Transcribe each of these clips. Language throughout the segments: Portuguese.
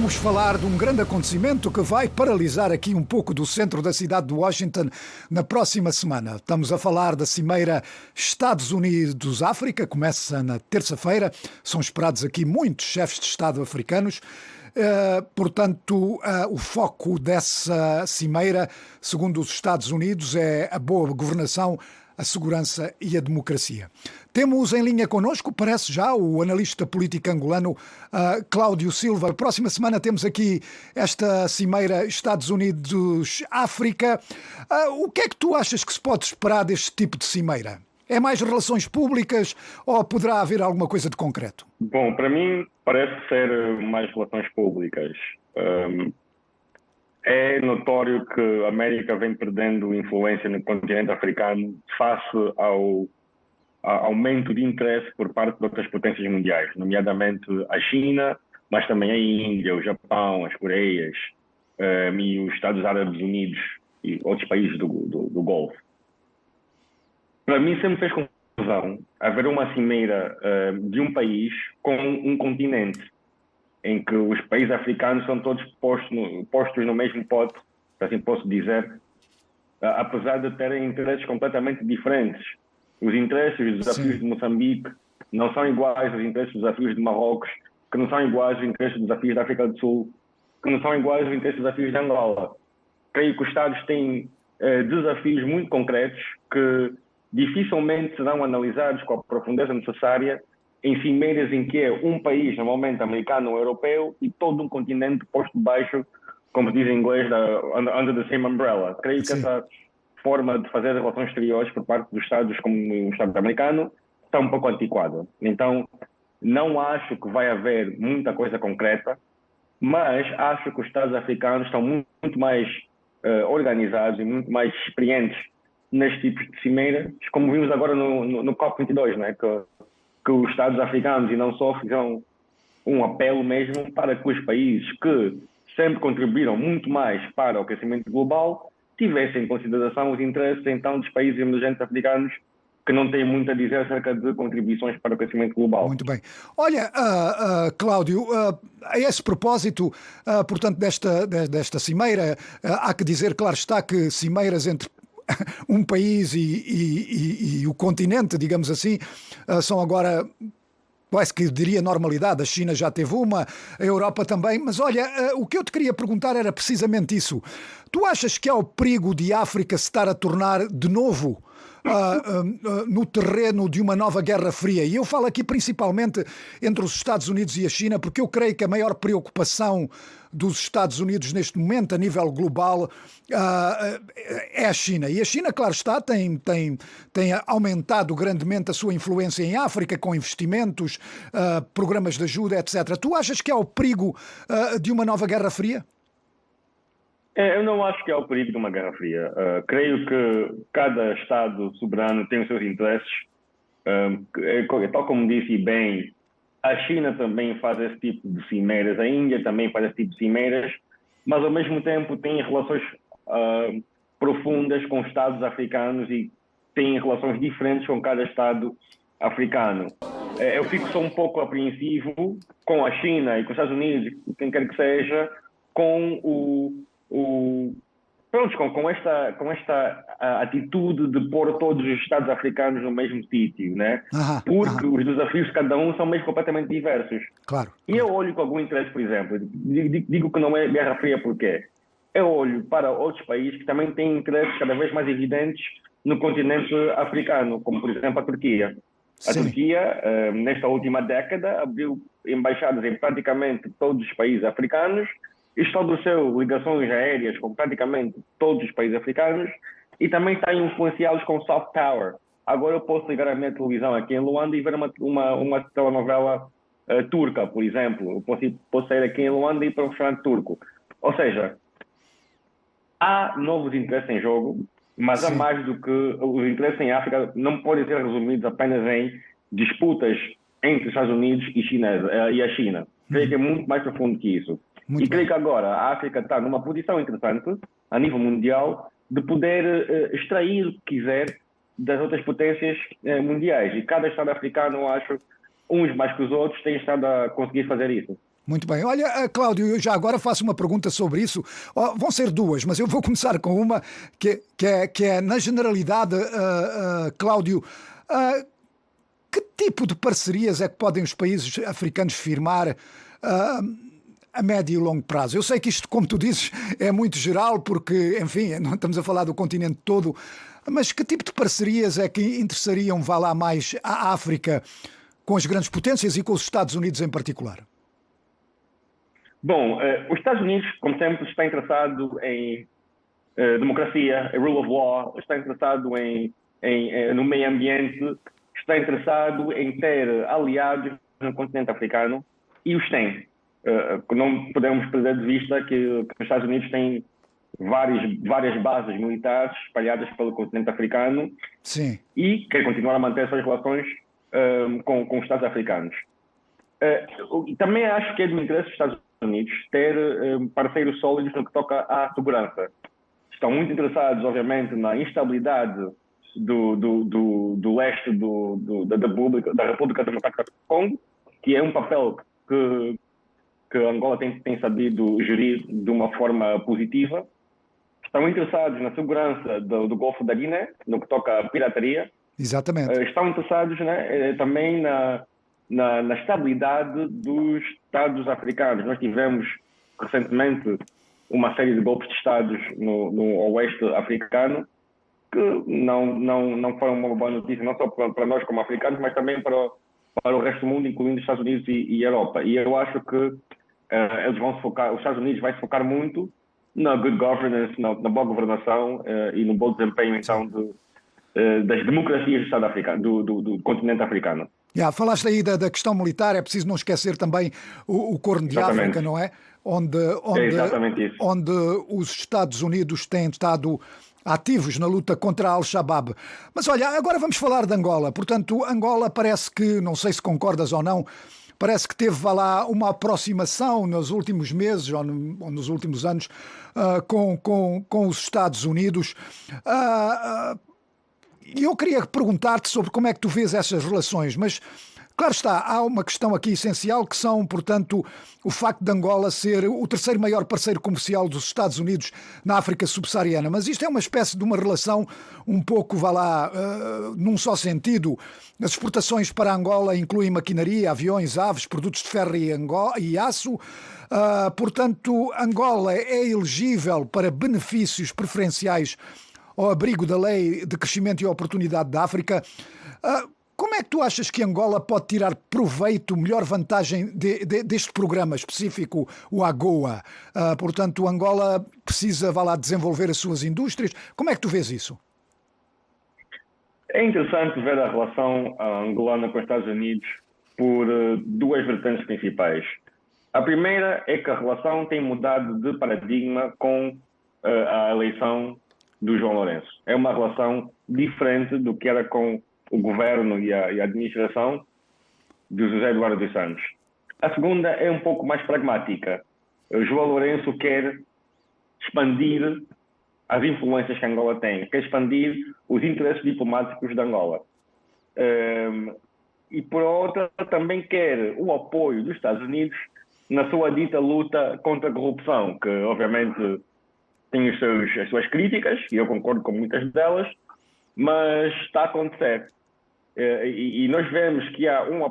Vamos falar de um grande acontecimento que vai paralisar aqui um pouco do centro da cidade de Washington na próxima semana. Estamos a falar da Cimeira Estados Unidos-África, começa na terça-feira. São esperados aqui muitos chefes de Estado africanos. Portanto, o foco dessa cimeira, segundo os Estados Unidos, é a boa governação, a segurança e a democracia. Temos em linha connosco, parece já, o analista político angolano Cláudio Silva. Próxima semana temos aqui esta cimeira Estados Unidos-África. O que é que tu achas que se pode esperar deste tipo de cimeira? É mais relações públicas ou poderá haver alguma coisa de concreto? Bom, para mim parece ser mais relações públicas. É notório que a América vem perdendo influência no continente africano face ao aumento de interesse por parte de outras potências mundiais, nomeadamente a China, mas também a Índia, o Japão, as Coreias e os Estados Árabes Unidos e outros países do Golfo. Para mim sempre fez confusão haver uma cimeira de um país com um continente, em que os países africanos são todos postos no mesmo pote, assim posso dizer, apesar de terem interesses completamente diferentes. Os interesses e os desafios de Moçambique não são iguais aos interesses e desafios de Marrocos, que não são iguais aos interesses e desafios da África do Sul, que não são iguais aos interesses e desafios de Angola. Creio que os Estados têm desafios muito concretos que dificilmente serão analisados com a profundeza necessária em cimeiras em que é um país, normalmente americano ou europeu, e todo um continente posto debaixo, como se diz em inglês, under the same umbrella. Creio que essa forma de fazer relações exteriores por parte dos Estados, como o Estado americano, está um pouco antiquada. Então, não acho que vai haver muita coisa concreta, mas acho que os Estados africanos estão muito mais organizados e muito mais experientes nestes tipos de cimeiras, como vimos agora no COP22, né? Que os Estados africanos, e não só, fizeram um apelo mesmo para que os países que sempre contribuíram muito mais para o aquecimento global tivessem em consideração os interesses, então, dos países emergentes africanos que não têm muito a dizer acerca de contribuições para o aquecimento global. Muito bem. Olha, Cláudio, a esse propósito, portanto, desta cimeira, há que dizer, claro está, que cimeiras entre um país e o continente, digamos assim, são agora quase que diria normalidade. A China já teve uma, a Europa também, mas olha, o que eu te queria perguntar era precisamente isso. Tu achas que há o perigo de a África se estar a tornar de novo no terreno de uma nova Guerra Fria? E eu falo aqui principalmente entre os Estados Unidos e a China, porque eu creio que a maior preocupação dos Estados Unidos neste momento, a nível global, é a China. E a China, claro está, tem aumentado grandemente a sua influência em África, com investimentos, programas de ajuda, etc. Tu achas que há o perigo de uma nova Guerra Fria? Eu não acho que há o perigo de uma Guerra Fria. Creio que cada Estado soberano tem os seus interesses. Tal como disse bem, a China também faz esse tipo de cimeiras, a Índia também faz esse tipo de cimeiras, mas ao mesmo tempo tem relações profundas com Estados africanos e tem relações diferentes com cada Estado africano. Eu fico só um pouco apreensivo com a China e com os Estados Unidos, quem quer que seja, com esta atitude de pôr todos os Estados africanos no mesmo sítio, né? Porque os desafios de cada um são mesmo completamente diversos. Claro. E eu olho com algum interesse, por exemplo, digo que não é Guerra Fria porque eu olho para outros países que também têm interesses cada vez mais evidentes no continente africano, como por exemplo a Turquia. A Turquia, nesta última década, abriu embaixadas em praticamente todos os países africanos, estabeleceu ligações aéreas com praticamente todos os países africanos e também está a influenciá-los com soft power. Agora eu posso ligar a minha televisão aqui em Luanda e ver uma telenovela turca, por exemplo. Eu posso sair aqui em Luanda e ir para um restaurante turco. Ou seja, há novos interesses em jogo, mas há mais do que os interesses em África não podem ser resumidos apenas em disputas entre os Estados Unidos e a China. Creio que é muito mais profundo que isso. Creio que agora a África está numa posição interessante, a nível mundial, de poder extrair o que quiser das outras potências mundiais. E cada Estado africano, acho, uns mais que os outros, têm estado a conseguir fazer isso. Muito bem. Olha, Cláudio, eu já agora faço uma pergunta sobre isso. Vão ser duas, mas eu vou começar com uma que é na generalidade, Cláudio, ah, que tipo de parcerias é que podem os países africanos firmar ah, a médio e longo prazo? Eu sei que isto, como tu dizes, é muito geral, porque, enfim, não estamos a falar do continente todo, mas que tipo de parcerias é que interessariam, vá lá, mais à África com as grandes potências e com os Estados Unidos em particular? Bom, os Estados Unidos, como sempre, está interessado em democracia, em rule of law, está interessado no meio ambiente, está interessado em ter aliados no continente africano e os tem. Não podemos perder de vista que os Estados Unidos têm várias bases militares espalhadas pelo continente africano. Sim. E quer continuar a manter suas relações com os Estados africanos. Também acho que é do interesse dos Estados Unidos ter parceiros sólidos no que toca à segurança. Estão muito interessados, obviamente, na instabilidade do leste da República Democrática do Congo, que é um papel que Angola tem sabido gerir de uma forma positiva. Estão interessados na segurança do Golfo da Guiné, no que toca à pirataria. Exatamente. Estão interessados, né, também na estabilidade dos Estados africanos. Nós tivemos recentemente uma série de golpes de Estados no oeste africano que não foram uma boa notícia, não só para nós como africanos, mas também para o resto do mundo, incluindo os Estados Unidos e a Europa. E eu acho que eles vão se focar, os Estados Unidos vai se focar muito na good governance, na boa governação e no bom desempenho, então, das democracias do Estado africano, do continente africano. Falaste aí da questão militar, é preciso não esquecer também o Corno de África, não é? Onde os Estados Unidos têm estado ativos na luta contra a Al-Shabaab. Mas olha, agora vamos falar de Angola. Portanto, Angola parece que, não sei se concordas ou não, parece que teve, vá lá, uma aproximação nos últimos meses ou nos últimos anos com os Estados Unidos. E eu queria perguntar-te sobre como é que tu vês essas relações, mas, claro está, há uma questão aqui essencial que são, portanto, o facto de Angola ser o terceiro maior parceiro comercial dos Estados Unidos na África subsaariana, mas isto é uma espécie de uma relação um pouco, vá lá, num só sentido. As exportações para Angola incluem maquinaria, aviões, aves, produtos de ferro e aço. Portanto, Angola é elegível para benefícios preferenciais ao abrigo da Lei de Crescimento e Oportunidade da África. Como é que tu achas que Angola pode tirar proveito, melhor vantagem deste programa específico, o AGOA? Portanto, Angola precisa, vá lá, desenvolver as suas indústrias. Como é que tu vês isso? É interessante ver a relação angolana com os Estados Unidos por duas vertentes principais. A primeira é que a relação tem mudado de paradigma com a eleição do João Lourenço. É uma relação diferente do que era com o governo e a administração de José Eduardo dos Santos. A segunda é um pouco mais pragmática. O João Lourenço quer expandir as influências que Angola tem, quer expandir os interesses diplomáticos de Angola. E por outra, também quer o apoio dos Estados Unidos na sua dita luta contra a corrupção, que obviamente tem as suas críticas, e eu concordo com muitas delas, mas está a acontecer. E nós vemos que há uma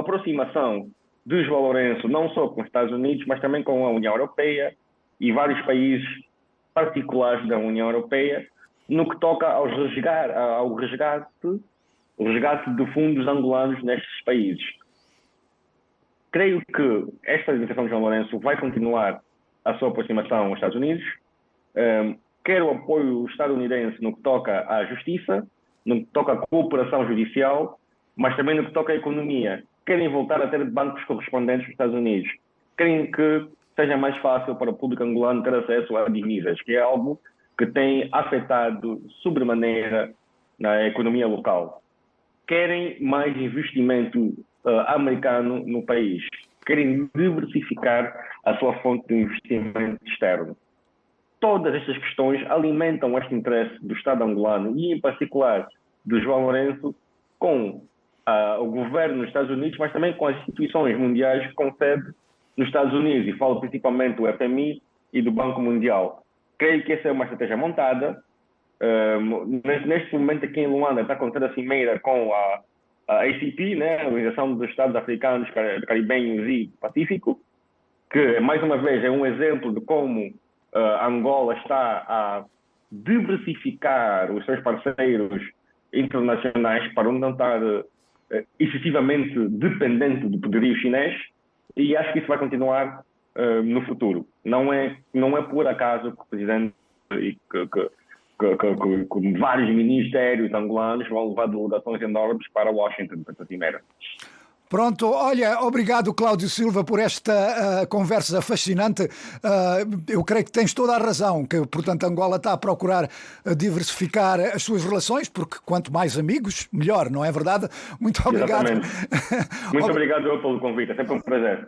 aproximação de João Lourenço, não só com os Estados Unidos, mas também com a União Europeia e vários países particulares da União Europeia, no que toca ao resgate de fundos angolanos nestes países. Creio que esta administração de João Lourenço vai continuar a sua aproximação aos Estados Unidos, quer o apoio estadunidense no que toca à justiça, no que toca à cooperação judicial, mas também no que toca à economia. Querem voltar a ter bancos correspondentes dos Estados Unidos. Querem que seja mais fácil para o público angolano ter acesso a divisas, que é algo que tem afetado sobremaneira na economia local. Querem mais investimento americano no país. Querem diversificar a sua fonte de investimento externo. Todas estas questões alimentam este interesse do Estado angolano e, em particular, de João Lourenço, com o governo dos Estados Unidos, mas também com as instituições mundiais com sede nos Estados Unidos, e falo principalmente do FMI e do Banco Mundial. Creio que essa é uma estratégia montada. Neste momento aqui em Luanda está acontecendo a cimeira com a ACP, né, a Organização dos Estados Africanos, Caribenhos e Pacífico, que mais uma vez é um exemplo de como Angola está a diversificar os seus parceiros internacionais para não estar excessivamente dependente do poderio chinês, e acho que isso vai continuar no futuro. Não é por acaso que o presidente e que vários ministérios angolanos vão levar delegações enormes para Washington, para essa cimeira. Pronto, olha, obrigado Cláudio Silva por esta conversa fascinante. Eu creio que tens toda a razão, que portanto Angola está a procurar diversificar as suas relações, porque quanto mais amigos, melhor, não é verdade? Muito obrigado. Exatamente. Muito obrigado pelo convite, é sempre um prazer.